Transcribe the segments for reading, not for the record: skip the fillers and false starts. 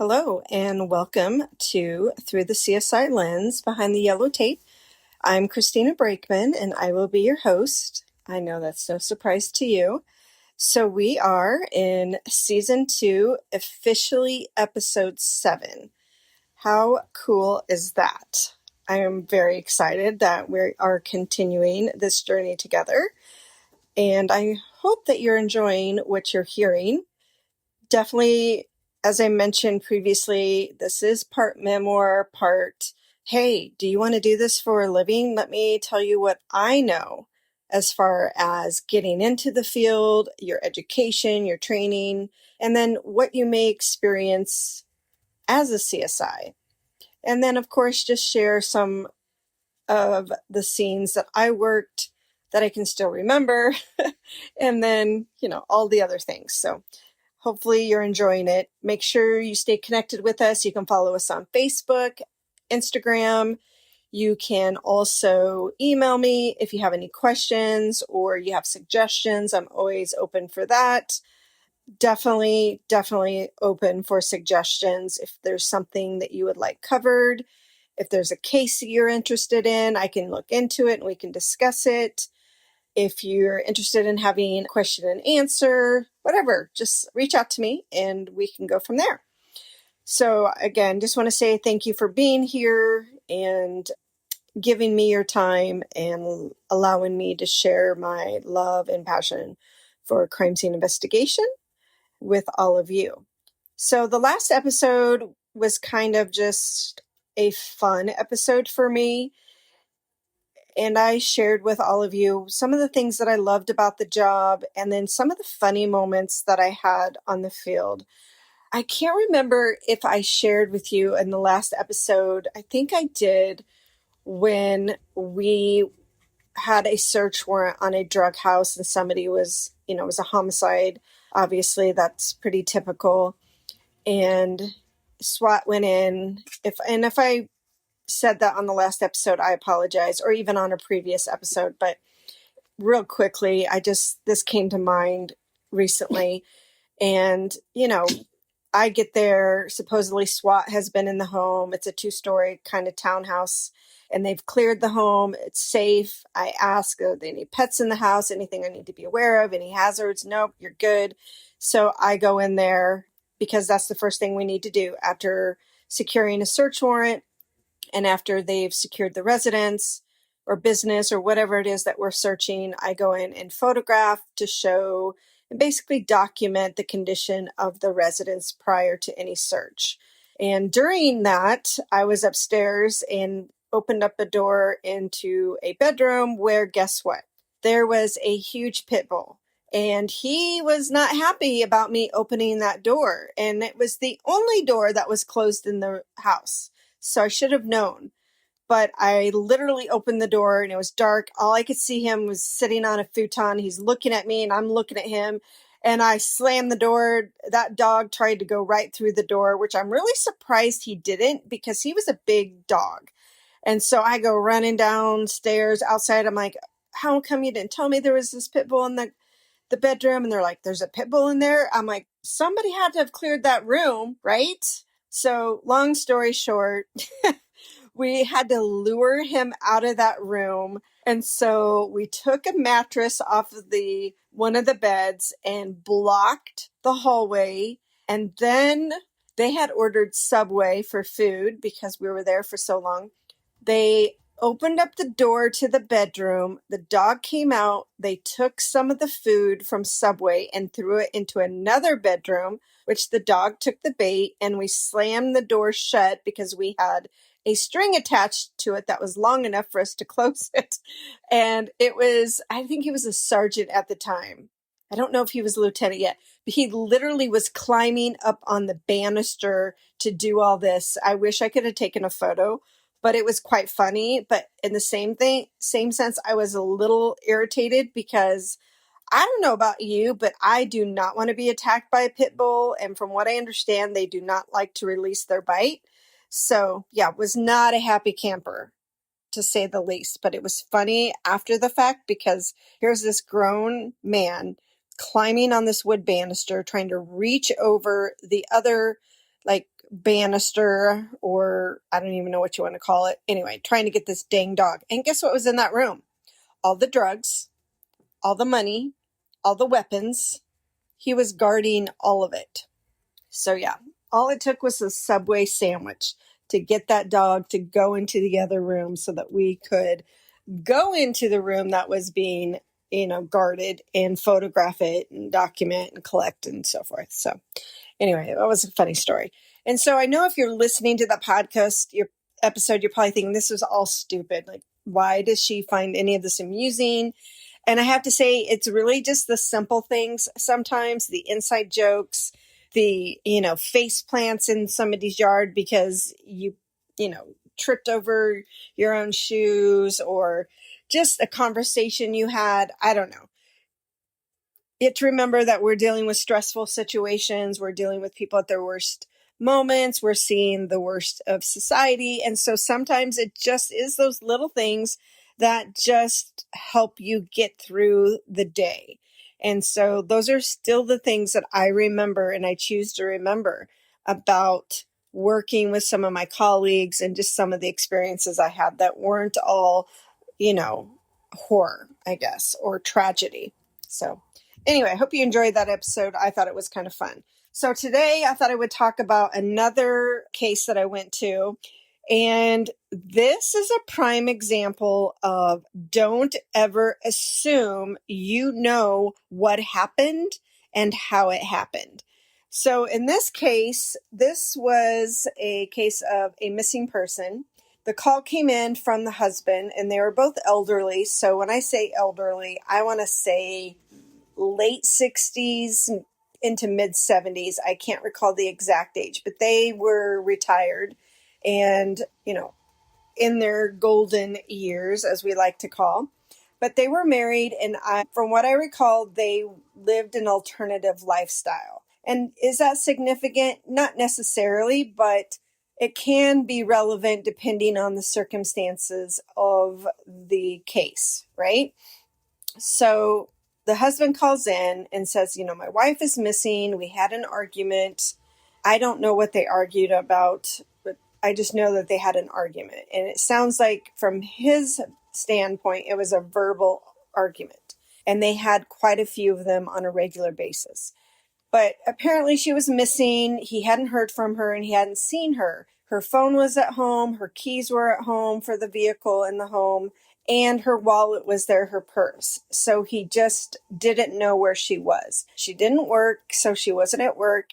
Hello and welcome to Through the CSI Lens Behind the Yellow Tape. I'm Christina Brakeman and I will be your host. I know that's no surprise to you. So we are in season 2, officially episode 7. How cool is that? I am very excited that we are continuing this journey together, and I hope that you're enjoying what you're hearing. Definitely, as I mentioned previously, this is part memoir, part, hey, do you want to do this for a living? Let me tell you what I know as far as getting into the field, your education, your training, and then what you may experience as a CSI. And then, of course, just share some of the scenes that I worked that I can still remember, and then, all the other things. So hopefully you're enjoying it. Make sure you stay connected with us. You can follow us on Facebook, Instagram. You can also email me if you have any questions or you have suggestions. I'm always open for that. Definitely open for suggestions. If there's something that you would like covered, if there's a case that you're interested in, I can look into it and we can discuss it. If you're interested in having a question and answer, whatever, just reach out to me and we can go from there. So again, just want to say thank you for being here and giving me your time and allowing me to share my love and passion for crime scene investigation with all of you. So the last episode was kind of just a fun episode for me. And I shared with all of you some of the things that I loved about the job and then some of the funny moments that I had on the field. I can't remember if I shared with you in the last episode. I think I did, when we had a search warrant on a drug house and somebody was, it was a homicide. Obviously, that's pretty typical. And SWAT went in. If I said that on the last episode, I apologize, or even on a previous episode, but real quickly, this came to mind recently. And, I get there, supposedly SWAT has been in the home. It's a 2-story kind of townhouse and they've cleared the home. It's safe. I ask, are there any pets in the house? Anything I need to be aware of? Any hazards? Nope, you're good. So I go in there because that's the first thing we need to do after securing a search warrant. And after they've secured the residence or business or whatever it is that we're searching, I go in and photograph to show and basically document the condition of the residence prior to any search. And during that, I was upstairs and opened up a door into a bedroom where, guess what? There was a huge pit bull. And he was not happy about me opening that door. And it was the only door that was closed in the house. So I should have known. But I literally opened the door and it was dark. All I could see him was sitting on a futon. He's looking at me and I'm looking at him. And I slammed the door. That dog tried to go right through the door, which I'm really surprised he didn't because he was a big dog. And so I go running downstairs outside. I'm like, how come you didn't tell me there was this pit bull in the bedroom? And they're like, there's a pit bull in there. I'm like, somebody had to have cleared that room, right? So long story short, we had to lure him out of that room. And so we took a mattress off of one of the beds and blocked the hallway. And then they had ordered Subway for food because we were there for so long. They opened up the door to the bedroom. The dog came out. They took some of the food from Subway and threw it into another bedroom, which the dog took the bait, and we slammed the door shut because we had a string attached to it that was long enough for us to close it. And I think he was a sergeant at the time. I don't know if he was a lieutenant yet, but he literally was climbing up on the banister to do all this. I wish I could have taken a photo, but it was quite funny. But in the same sense, I was a little irritated because I don't know about you, but I do not want to be attacked by a pit bull. And from what I understand, they do not like to release their bite. So yeah, was not a happy camper, to say the least. But it was funny after the fact because here's this grown man climbing on this wood banister, trying to reach over the other, like banister, or I don't even know what you want to call it. Anyway, trying to get this dang dog. And guess what was in that room? All the drugs, all the money, all the weapons. He was guarding all of it. So yeah, all it took was a Subway sandwich to get that dog to go into the other room so that we could go into the room that was being, guarded and photograph it and document and collect and so forth. So anyway, that was a funny story. And so I know if you're listening to the podcast, your episode, you're probably thinking this was all stupid. Like, why does she find any of this amusing? And I have to say, it's really just the simple things. Sometimes the inside jokes, the, face plants in somebody's yard because tripped over your own shoes, or just a conversation you had. I don't know. You have to remember that we're dealing with stressful situations. We're dealing with people at their worst moments. We're seeing the worst of society. And so sometimes it just is those little things that just help you get through the day. And so those are still the things that I remember and I choose to remember about working with some of my colleagues and just some of the experiences I had that weren't all, horror, I guess, or tragedy. So anyway, I hope you enjoyed that episode. I thought it was kind of fun. So today I thought I would talk about another case that I went to. And this is a prime example of don't ever assume you know what happened and how it happened. So in this case, this was a case of a missing person. The call came in from the husband, and they were both elderly. So when I say elderly, I want to say late 60s into mid 70s. I can't recall the exact age, but they were retired and, in their golden years, as we like to call. But they were married, and from what I recall, they lived an alternative lifestyle. And is that significant? Not necessarily, but it can be relevant depending on the circumstances of the case, right? So the husband calls in and says, my wife is missing. We had an argument. I don't know what they argued about, but I just know that they had an argument. And it sounds like from his standpoint, it was a verbal argument. And they had quite a few of them on a regular basis. But apparently she was missing. He hadn't heard from her and he hadn't seen her. Her phone was at home. Her keys were at home for the vehicle in the home. And her wallet was there, her purse. So he just didn't know where she was. She didn't work, so she wasn't at work.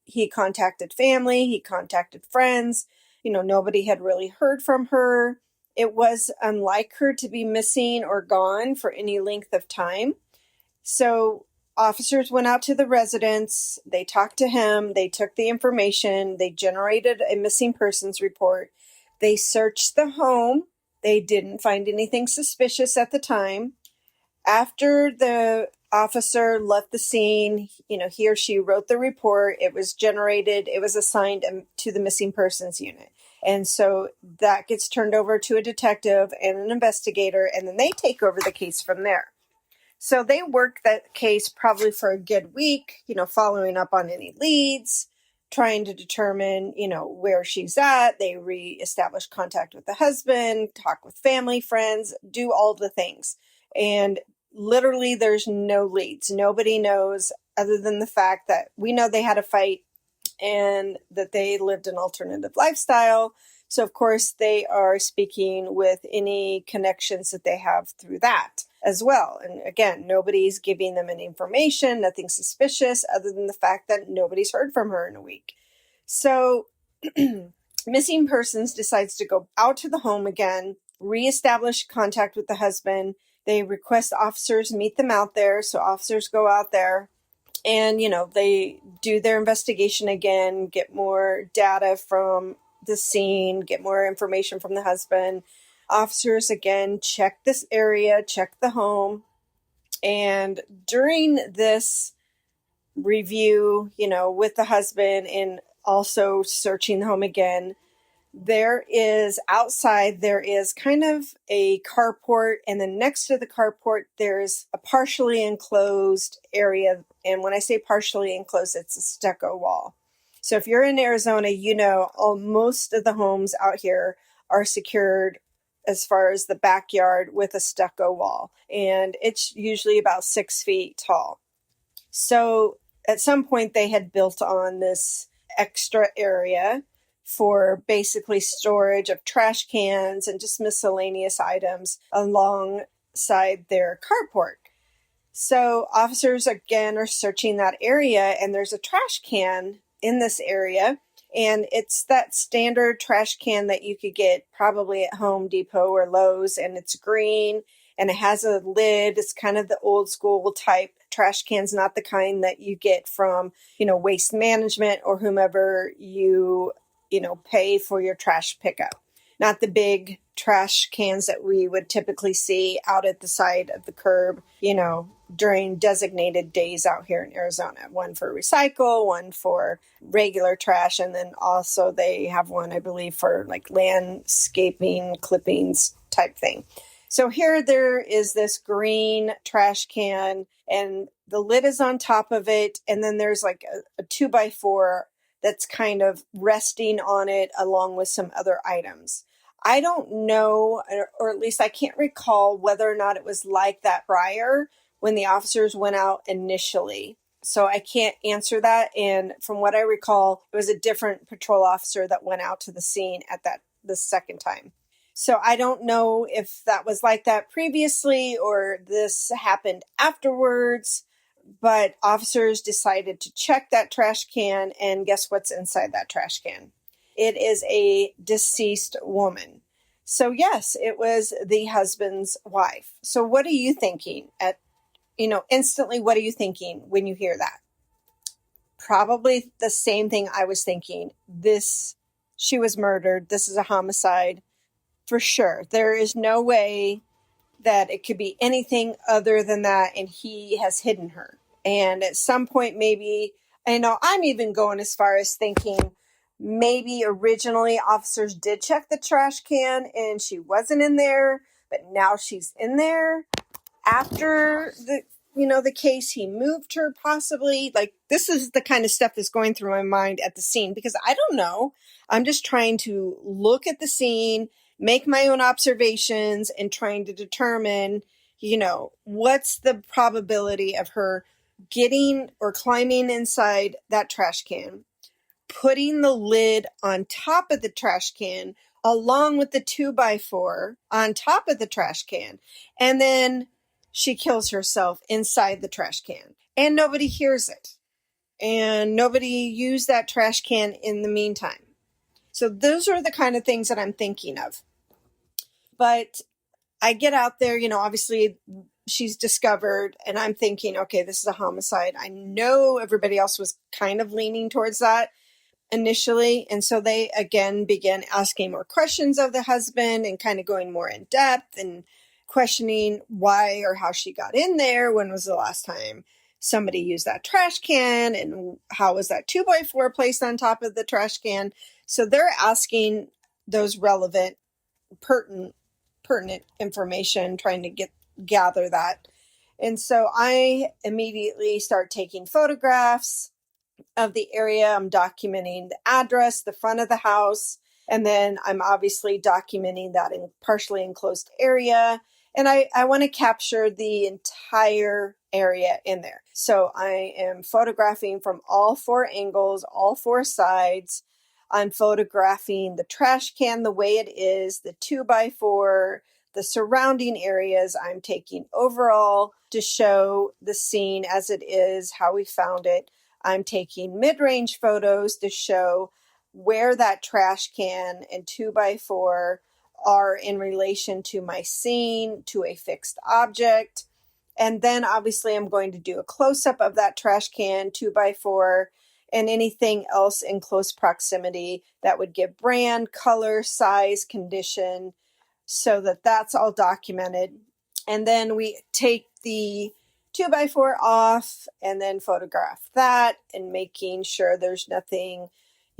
He contacted family. He contacted friends. Nobody had really heard from her. It was unlike her to be missing or gone for any length of time. So officers went out to the residence, they talked to him, they took the information, they generated a missing persons report, they searched the home, they didn't find anything suspicious at the time. After the officer left the scene, he or she wrote the report, it was generated, it was assigned to the missing persons unit. And so that gets turned over to a detective and an investigator, and then they take over the case from there. So they worked that case probably for a good week, following up on any leads, trying to determine, where she's at. They reestablish contact with the husband, talk with family, friends, do all the things. And literally there's no leads. Nobody knows, other than the fact that we know they had a fight and that they lived an alternative lifestyle. So of course they are speaking with any connections that they have through that as well. And again, nobody's giving them any information, nothing suspicious, other than the fact that nobody's heard from her in a week. So missing persons decides to go out to the home again, reestablish contact with the husband. They request officers meet them out there. So officers go out there and, they do their investigation again, get more data from the scene, get more information from the husband. Officers again check this area, check the home. And during this review, with the husband and also searching the home again, there is kind of a carport, and then next to the carport, there's a partially enclosed area. And when I say partially enclosed, it's a stucco wall. So if you're in Arizona, most of the homes out here are secured as far as the backyard with a stucco wall. And it's usually about 6 feet tall. So at some point they had built on this extra area for basically storage of trash cans and just miscellaneous items alongside their carport. So officers again are searching that area, and there's a trash can in this area, and it's that standard trash can that you could get probably at Home Depot or Lowe's, and it's green and it has a lid. It's kind of the old school type trash cans, not the kind that you get from, Waste Management or whomever you pay for your trash pickup. Not the big trash cans that we would typically see out at the side of the curb, during designated days out here in Arizona. One for recycle, one for regular trash, and then also they have one, I believe, for like landscaping clippings type thing. So here there is this green trash can, and the lid is on top of it, and then there's like a 2x4 that's kind of resting on it along with some other items. I don't know, or at least I can't recall whether or not it was like that prior when the officers went out initially. So I can't answer that. And from what I recall, it was a different patrol officer that went out to the scene at the second time. So I don't know if that was like that previously or this happened afterwards, but officers decided to check that trash can, and guess what's inside that trash can? It is a deceased woman. So yes, it was the husband's wife. So what are you thinking instantly, what are you thinking when you hear that? Probably the same thing I was thinking. She was murdered. This is a homicide for sure. There is no way that it could be anything other than that, and he has hidden her. And at some point, maybe, I'm even going as far as thinking maybe originally officers did check the trash can and she wasn't in there, but now she's in there. After the case, he moved her possibly. Like, this is the kind of stuff that's going through my mind at the scene, because I don't know. I'm just trying to look at the scene, make my own observations, and trying to determine, what's the probability of her getting or climbing inside that trash can, putting the lid on top of the trash can along with the 2x4 on top of the trash can, and then she kills herself inside the trash can, and nobody hears it, and nobody used that trash can in the meantime. So those are the kind of things that I'm thinking of. But I get out there, obviously she's discovered, and I'm thinking, okay, this is a homicide. I know everybody else was kind of leaning towards that initially. And so they again began asking more questions of the husband and kind of going more in depth and questioning why or how she got in there. When was the last time somebody used that trash can, and how was that 2x4 placed on top of the trash can? So they're asking those relevant, pertinent information, trying to gather that. And so I immediately start taking photographs of the area. I'm documenting the address, the front of the house, and then I'm obviously documenting that in partially enclosed area. And I want to capture the entire area in there. So I am photographing from all 4 angles, all 4 sides. I'm photographing the trash can the way it is, the 2x4, the surrounding areas. I'm taking overall to show the scene as it is, how we found it. I'm taking mid-range photos to show where that trash can and 2x4 are in relation to my scene, to a fixed object. And then obviously I'm going to do a close-up of that trash can, 2x4, and anything else in close proximity that would give brand, color, size, condition, so that that's all documented. And then we take the 2x4 off and then photograph that, and making sure there's nothing,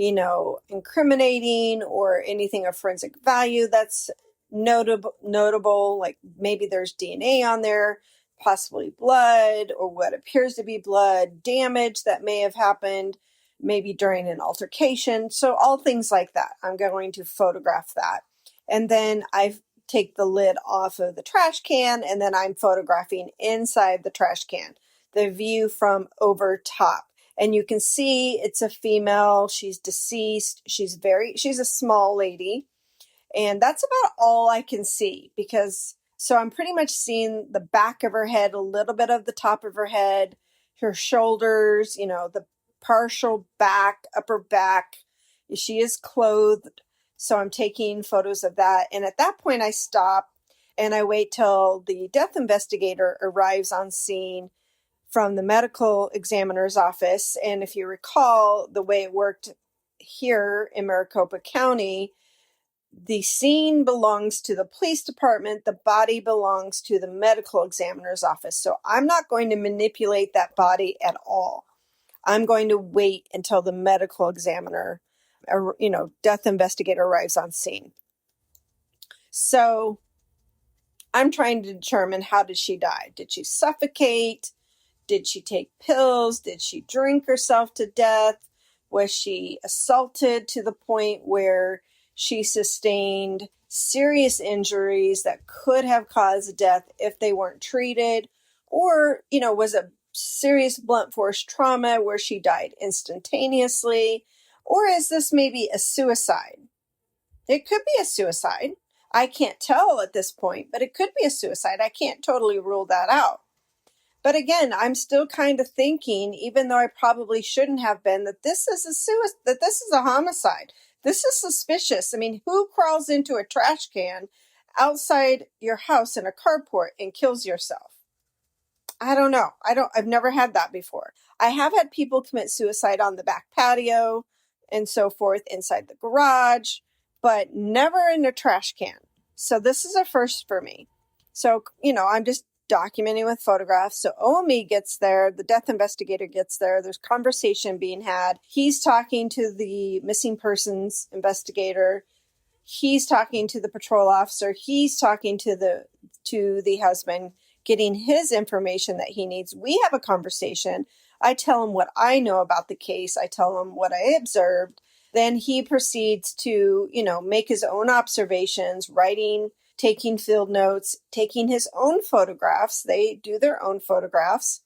incriminating or anything of forensic value that's notable, like maybe there's DNA on there, possibly blood, or what appears to be blood damage that may have happened maybe during an altercation. So all things like that. I'm going to photograph that. And then I take the lid off of the trash can, and then I'm photographing inside the trash can, the view from over top. And you can see it's a female. She's deceased. She's a small lady. And that's about all I can see so I'm pretty much seeing the back of her head, a little bit of the top of her head, her shoulders, the partial back, upper back. She is clothed. So I'm taking photos of that. And at that point, I stop and I wait till the death investigator arrives on scene from the medical examiner's office. And if you recall, the way it worked here in Maricopa County, the scene belongs to the police department. The body belongs to the medical examiner's office. So I'm not going to manipulate that body at all. I'm going to wait until the medical examiner, death investigator arrives on scene. So I'm trying to determine, how did she die? Did she suffocate? Did she take pills? Did she drink herself to death? Was she assaulted to the point where she sustained serious injuries that could have caused death if they weren't treated? Or, was it serious blunt force trauma where she died instantaneously? Or is this maybe a suicide? It could be a suicide. I can't tell at this point, but it could be a suicide. I can't totally rule that out. But again, I'm still kind of thinking, even though I probably shouldn't have been, that this is a homicide. This is suspicious. I mean, who crawls into a trash can outside your house in a carport and kills yourself? I don't know. I've never had that before. I have had people commit suicide on the back patio and so forth, inside the garage, but never in a trash can. So this is a first for me. So, I'm just documenting with photographs. So OME gets there, the death investigator gets there, there's conversation being had. He's talking to the missing persons investigator. He's talking to the patrol officer. He's talking to the husband, getting his information that he needs. We have a conversation. I tell him what I know about the case. I tell him what I observed. Then he proceeds to, make his own observations, writing, taking field notes, taking his own photographs. They do their own photographs,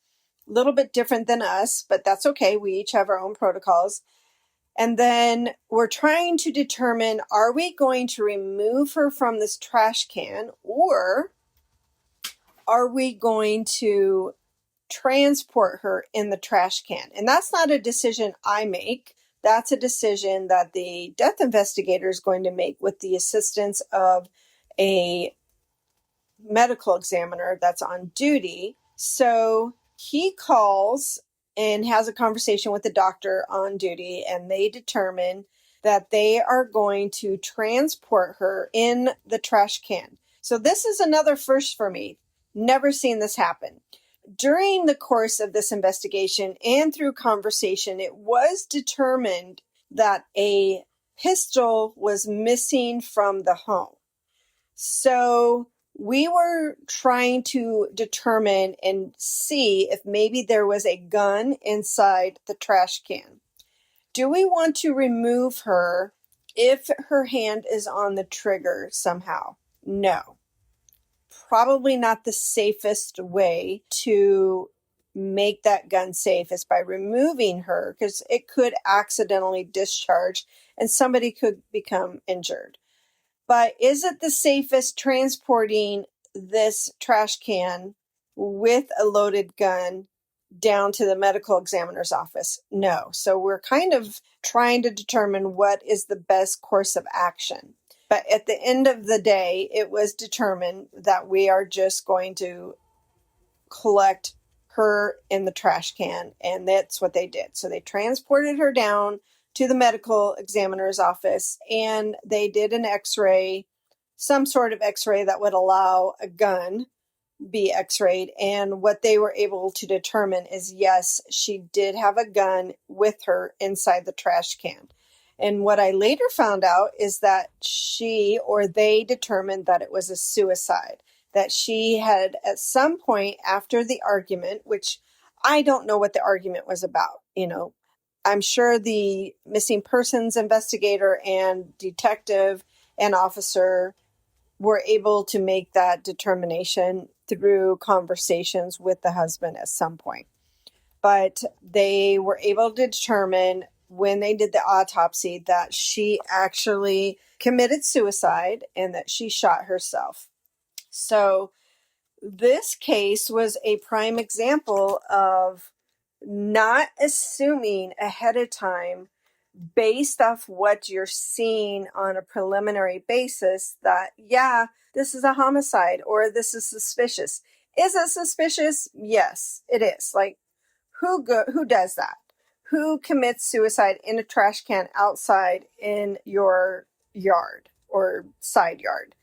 a little bit different than us, but that's okay. We each have our own protocols. And then we're trying to determine, are we going to remove her from this trash can, or are we going to transport her in the trash can? And that's not a decision I make. That's a decision that the death investigator is going to make with the assistance of a medical examiner that's on duty. So he calls and has a conversation with the doctor on duty, and they determine that they are going to transport her in the trash can. So this is another first for me. Never seen this happen. During the course of this investigation and through conversation, it was determined that a pistol was missing from the home. So we were trying to determine and see if maybe there was a gun inside the trash can. Do we want to remove her if her hand is on the trigger somehow? No. Probably not the safest way to make that gun safe is by removing her, because it could accidentally discharge and somebody could become injured. But is it the safest transporting this trash can with a loaded gun down to the medical examiner's office? No. So we're kind of trying to determine what is the best course of action. But at the end of the day, it was determined that we are just going to collect her in the trash can, and that's what they did. So they transported her down to the medical examiner's office, and they did an x-ray, some sort of x-ray that would allow a gun be x-rayed. And what they were able to determine is, yes, she did have a gun with her inside the trash can. And what I later found out is that they determined that it was a suicide, that she had at some point after the argument, which I don't know what the argument was about, I'm sure the missing persons investigator and detective and officer were able to make that determination through conversations with the husband at some point. But they were able to determine when they did the autopsy that she actually committed suicide and that she shot herself. So this case was a prime example of not assuming ahead of time based off what you're seeing on a preliminary basis that, yeah, this is a homicide or this is suspicious. Is it suspicious? Yes, it is. Like, who does that? Who commits suicide in a trash can outside in your yard or side yard?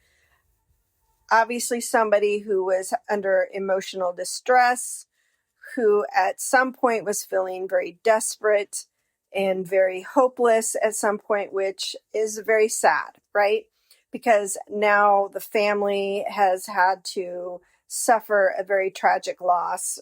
Obviously somebody who was under emotional distress, who at some point was feeling very desperate and very hopeless at some point, which is very sad, right? Because now the family has had to suffer a very tragic loss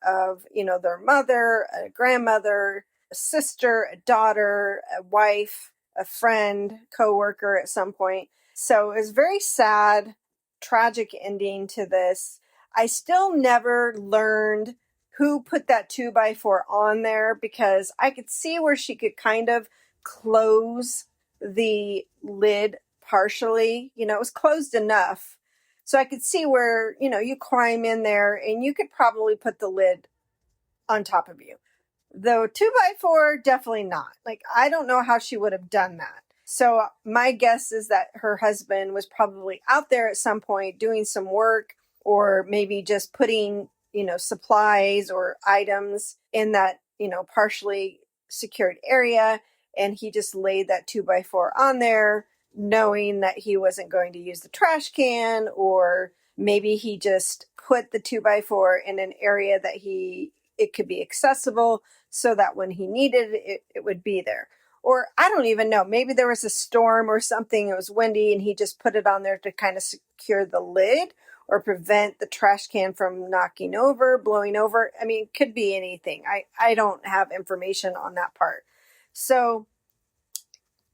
of, their mother, a grandmother, a sister, a daughter, a wife, a friend, coworker at some point. So it was very sad, tragic ending to this. I still never learned who put that 2x4 on there because I could see where she could kind of close the lid partially. It was closed enough. So I could see where, you climb in there and you could probably put the lid on top of you. Though 2x4, definitely not. Like, I don't know how she would have done that. So my guess is that her husband was probably out there at some point doing some work or maybe just putting, supplies or items in that, partially secured area. And he just laid that 2x4 on there, knowing that he wasn't going to use the trash can, or maybe he just put the 2x4 in an area that it could be accessible so that when he needed it, it would be there. Or I don't even know, maybe there was a storm or something, it was windy and he just put it on there to kind of secure the lid or prevent the trash can from knocking over, blowing over. I mean, it could be anything. I don't have information on that part. So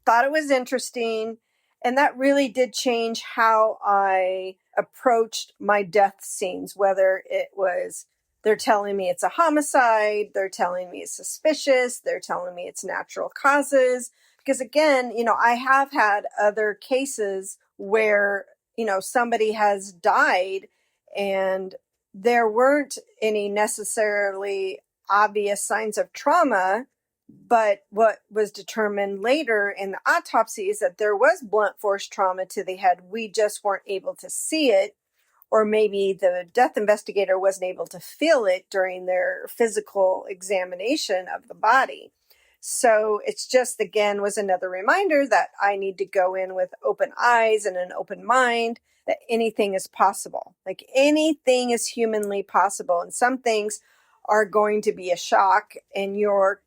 thought it was interesting. And that really did change how I approached my death scenes, whether it was they're telling me it's a homicide, they're telling me it's suspicious, they're telling me it's natural causes. Because again, I have had other cases where, somebody has died and there weren't any necessarily obvious signs of trauma. But what was determined later in the autopsy is that there was blunt force trauma to the head. We just weren't able to see it, or maybe the death investigator wasn't able to feel it during their physical examination of the body. So it's just, again, was another reminder that I need to go in with open eyes and an open mind, that anything is possible. Like, anything is humanly possible. And some things are going to be a shock, and you're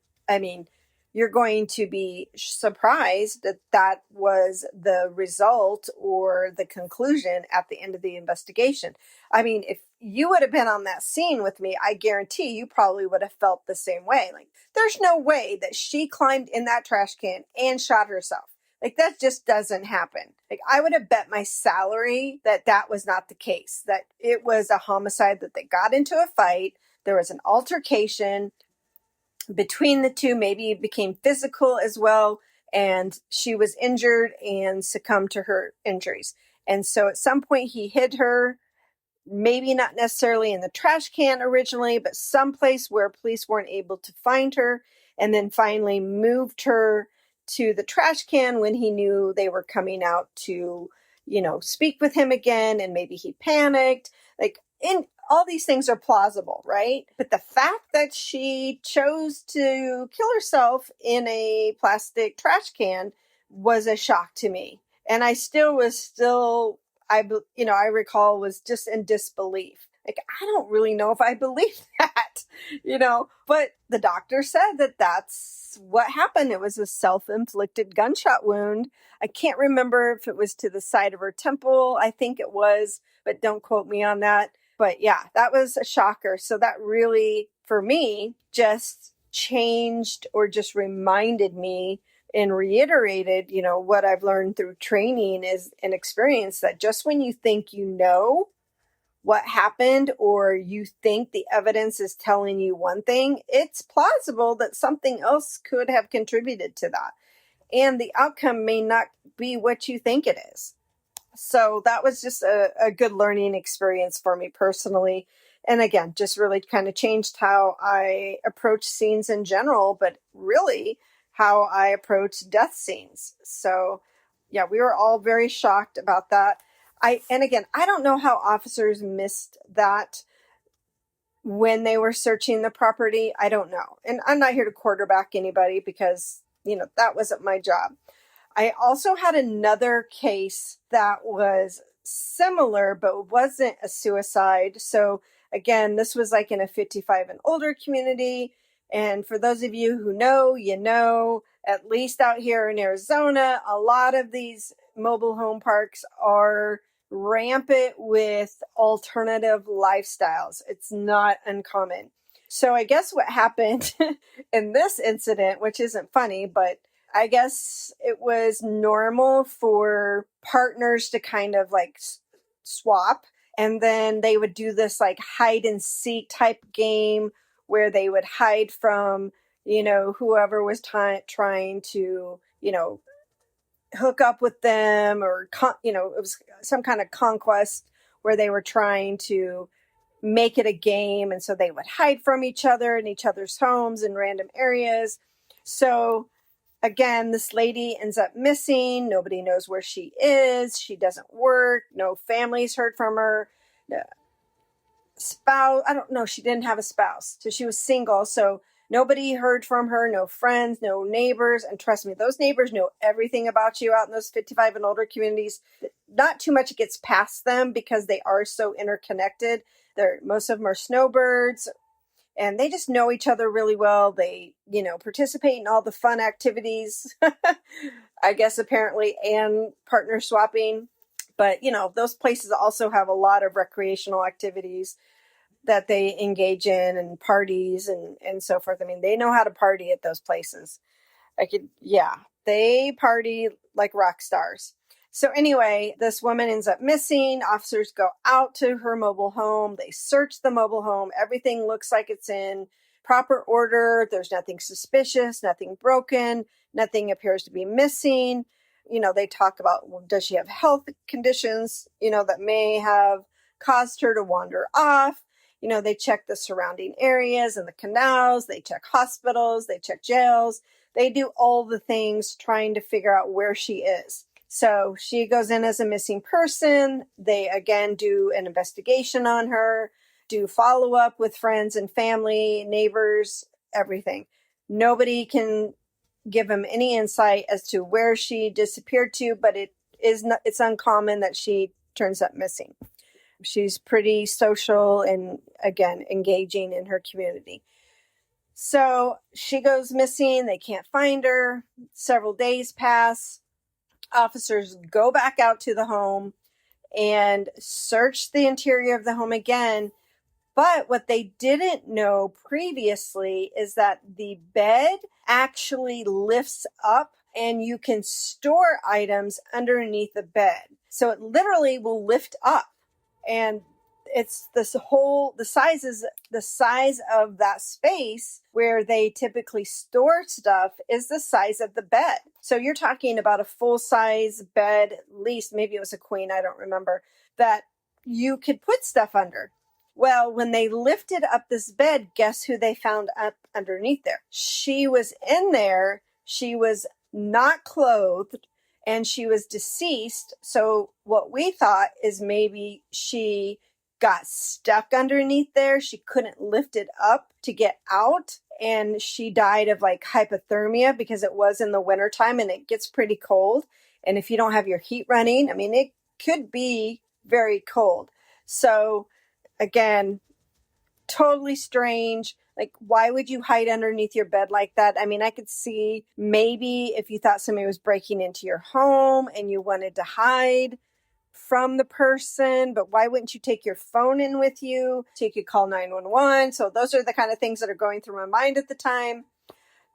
going to be surprised that that was the result or the conclusion at the end of the investigation. I mean, if you would have been on that scene with me, I guarantee you probably would have felt the same way. Like, there's no way that she climbed in that trash can and shot herself. Like, that just doesn't happen. Like, I would have bet my salary that that was not the case, that it was a homicide, that they got into a fight, there was an altercation between the two, maybe it became physical as well, and she was injured and succumbed to her injuries. And so at some point he hid her, maybe not necessarily in the trash can originally, but someplace where police weren't able to find her, and then finally moved her to the trash can when he knew they were coming out to, speak with him again, and maybe he panicked. Like, in all these things are plausible, right? But the fact that she chose to kill herself in a plastic trash can was a shock to me. And I recall was just in disbelief. Like, I don't really know if I believe that, but the doctor said that that's what happened. It was a self-inflicted gunshot wound. I can't remember if it was to the side of her temple. I think it was, but don't quote me on that. But yeah, that was a shocker. So that really, for me, just changed or just reminded me and reiterated, what I've learned through training is an experience that just when you think you know what happened or you think the evidence is telling you one thing, it's plausible that something else could have contributed to that. And the outcome may not be what you think it is. So that was just a good learning experience for me personally. And again, just really kind of changed how I approach scenes in general, but really how I approach death scenes. So yeah, we were all very shocked about that. And again, I don't know how officers missed that when they were searching the property. I don't know. And I'm not here to quarterback anybody because, that wasn't my job. I also had another case that was similar, but wasn't a suicide. So again, this was like in a 55 and older community. And for those of you who know, at least out here in Arizona, a lot of these mobile home parks are rampant with alternative lifestyles. It's not uncommon. So I guess what happened in this incident, which isn't funny, but I guess it was normal for partners to kind of like swap. And then they would do this like hide and seek type game where they would hide from, whoever was trying to, hook up with them or, it was some kind of conquest where they were trying to make it a game. And so they would hide from each other in each other's homes in random areas. So again, this lady ends up missing. Nobody knows where she is. She doesn't work. No family's heard from her. Spouse, I don't know. She didn't have a spouse. So she was single. So nobody heard from her. No friends, no neighbors. And trust me, those neighbors know everything about you out in those 55 and older communities. Not too much gets past them because they are so interconnected. Most of them are snowbirds. And they just know each other really well. They, participate in all the fun activities, I guess, apparently, and partner swapping. But, those places also have a lot of recreational activities that they engage in and parties and so forth. I mean, they know how to party at those places. They party like rock stars. So anyway, this woman ends up missing. Officers go out to her mobile home. They search the mobile home. Everything looks like it's in proper order. There's nothing suspicious, nothing broken, nothing appears to be missing. They talk about, well, does she have health conditions, that may have caused her to wander off? They check the surrounding areas and the canals. They check hospitals. They check jails. They do all the things trying to figure out where she is. So she goes in as a missing person. They again do an investigation on her, do follow up with friends and family, neighbors, everything. Nobody can give them any insight as to where she disappeared to, but it's uncommon that she turns up missing. She's pretty social and again, engaging in her community. So she goes missing. They can't find her. Several days pass. Officers go back out to the home and search the interior of the home again. But what they didn't know previously is that the bed actually lifts up and you can store items underneath the bed. So it literally will lift up. And it's the size of that space where they typically store stuff is the size of the bed. So you're talking about a full size bed, at least maybe it was a queen, I don't remember, that you could put stuff under. Well, when they lifted up this bed, guess who they found up underneath there? She was in there. She was not clothed. And she was deceased. So what we thought is maybe she got stuck underneath there. She couldn't lift it up to get out. And she died of like hypothermia because it was in the wintertime and it gets pretty cold. And if you don't have your heat running, I mean, it could be very cold. So again, totally strange. Like, why would you hide underneath your bed like that? I mean, I could see maybe if you thought somebody was breaking into your home and you wanted to hide from the person, but why wouldn't you take your phone in with you so you could call 911? So those are the kind of things that are going through my mind at the time.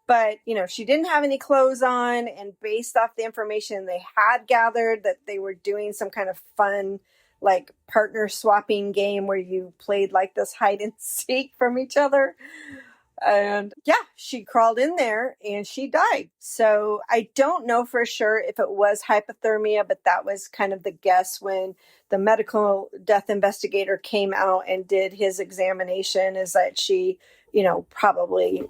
But, she didn't have any clothes on, and based off the information they had gathered that they were doing some kind of fun, like partner swapping game where you played like this hide and seek from each other. And yeah, she crawled in there and she died. So I don't know for sure if it was hypothermia, but that was kind of the guess when the medical death investigator came out and did his examination, is that she, probably,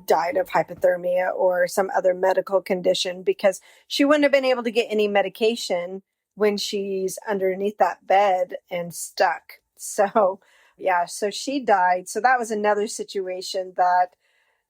died of hypothermia or some other medical condition, because she wouldn't have been able to get any medication when she's underneath that bed and stuck. So yeah, so she died. So that was another situation that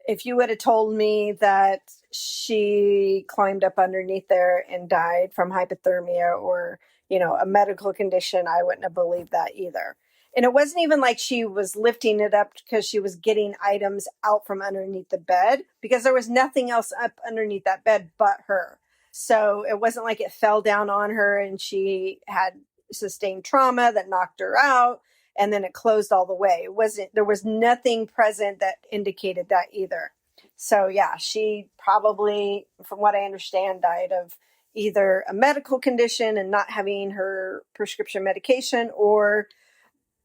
if you would have told me that she climbed up underneath there and died from hypothermia or, a medical condition, I wouldn't have believed that either. And it wasn't even like she was lifting it up because she was getting items out from underneath the bed, because there was nothing else up underneath that bed but her. So it wasn't like it fell down on her and she had sustained trauma that knocked her out and then it closed all the way. There was nothing present that indicated that either. So yeah, she probably, from what I understand, died of either a medical condition and not having her prescription medication, or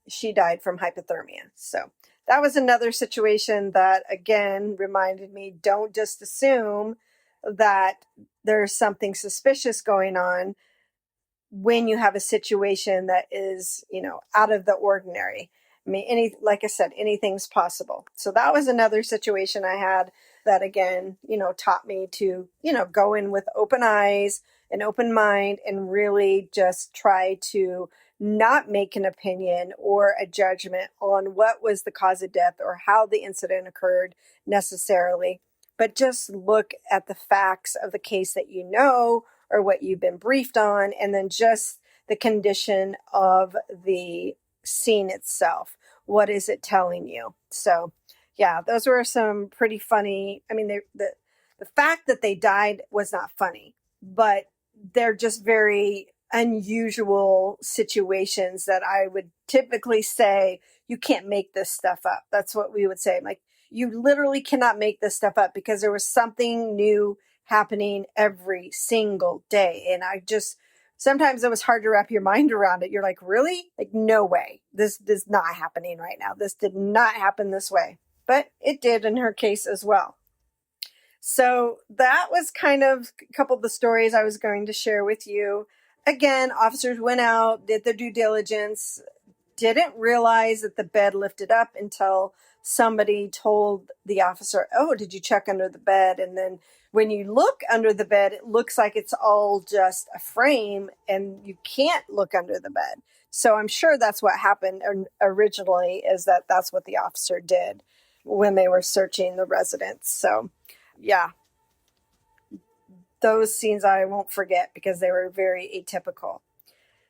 she died from hypothermia. So that was another situation that, again, reminded me, don't just assume that there's something suspicious going on when you have a situation that is, out of the ordinary. I mean, like I said, anything's possible. So that was another situation I had that, again, taught me to, go in with open eyes, an open mind, and really just try to not make an opinion or a judgment on what was the cause of death or how the incident occurred necessarily, but just look at the facts of the case that or what you've been briefed on, and then just the condition of the scene itself. What is it telling you? So yeah, those were some pretty funny. I mean, the fact that they died was not funny, but they're just very unusual situations that I would typically say, you can't make this stuff up. That's what we would say. Like, you literally cannot make this stuff up, because there was something new happening every single day. And sometimes it was hard to wrap your mind around it. You're like, really? Like, no way. This is not happening right now. This did not happen this way. But it did in her case as well. So that was kind of a couple of the stories I was going to share with you. Again, officers went out, did their due diligence, didn't realize that the bed lifted up until somebody told the officer, oh, did you check under the bed? And then when you look under the bed, it looks like it's all just a frame and you can't look under the bed. So I'm sure that's what happened originally, is that's what the officer did when they were searching the residence. So yeah, those scenes I won't forget because they were very atypical.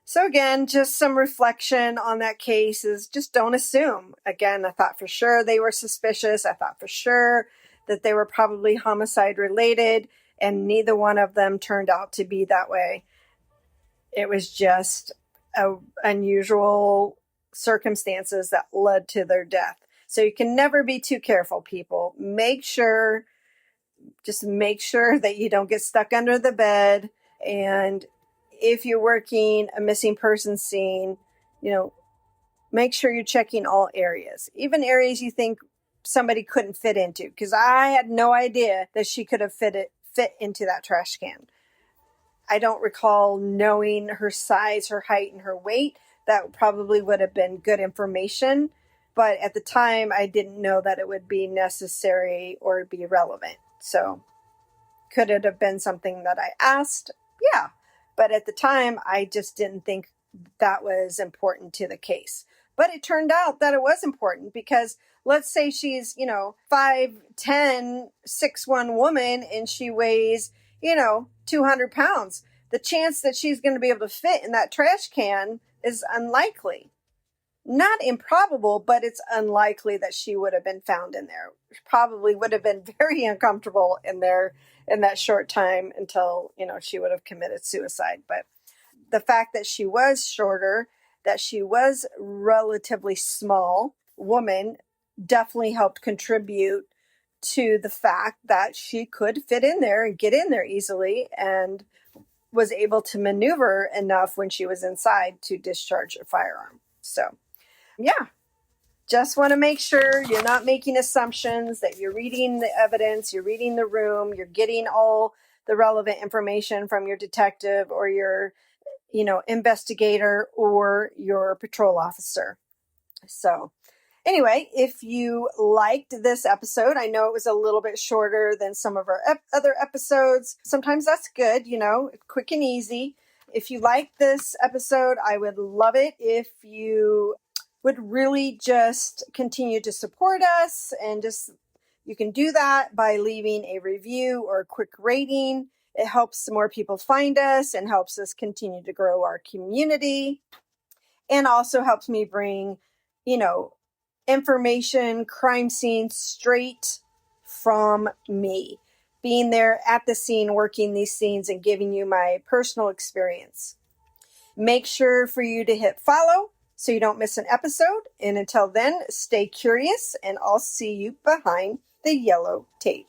So again, just some reflection on that case is just don't assume. Again, I thought for sure they were suspicious. I thought for sure that they were probably homicide related, and neither one of them turned out to be that way. It was just unusual circumstances that led to their death. So you can never be too careful, people. Just make sure that you don't get stuck under the bed. And if you're working a missing person scene, make sure you're checking all areas, even areas you think somebody couldn't fit into. Because I had no idea that she could have fit into that trash can. I don't recall knowing her size, her height, and her weight. That probably would have been good information. But at the time, I didn't know that it would be necessary or be relevant. So could it have been something that I asked? Yeah. But at the time, I just didn't think that was important to the case. But it turned out that it was important, because let's say she's, 5'10", 6'1" woman, and she weighs, 200 pounds. The chance that she's going to be able to fit in that trash can is unlikely. Not improbable, but it's unlikely that she would have been found in there. She probably would have been very uncomfortable in there in that short time until, she would have committed suicide. But the fact that she was shorter, that she was relatively small woman, definitely helped contribute to the fact that she could fit in there and get in there easily and was able to maneuver enough when she was inside to discharge a firearm. So, yeah, just want to make sure you're not making assumptions, that you're reading the evidence, you're reading the room, you're getting all the relevant information from your detective or your, investigator or your patrol officer. So, anyway, if you liked this episode, I know it was a little bit shorter than some of our other episodes. Sometimes that's good, quick and easy. If you like this episode, I would love it if you would really just continue to support us, and you can do that by leaving a review or a quick rating. It helps more people find us and helps us continue to grow our community, and also helps me bring, information, crime scenes straight from me, being there at the scene, working these scenes and giving you my personal experience. Make sure for you to hit follow so you don't miss an episode. And until then, stay curious, and I'll see you behind the yellow tape.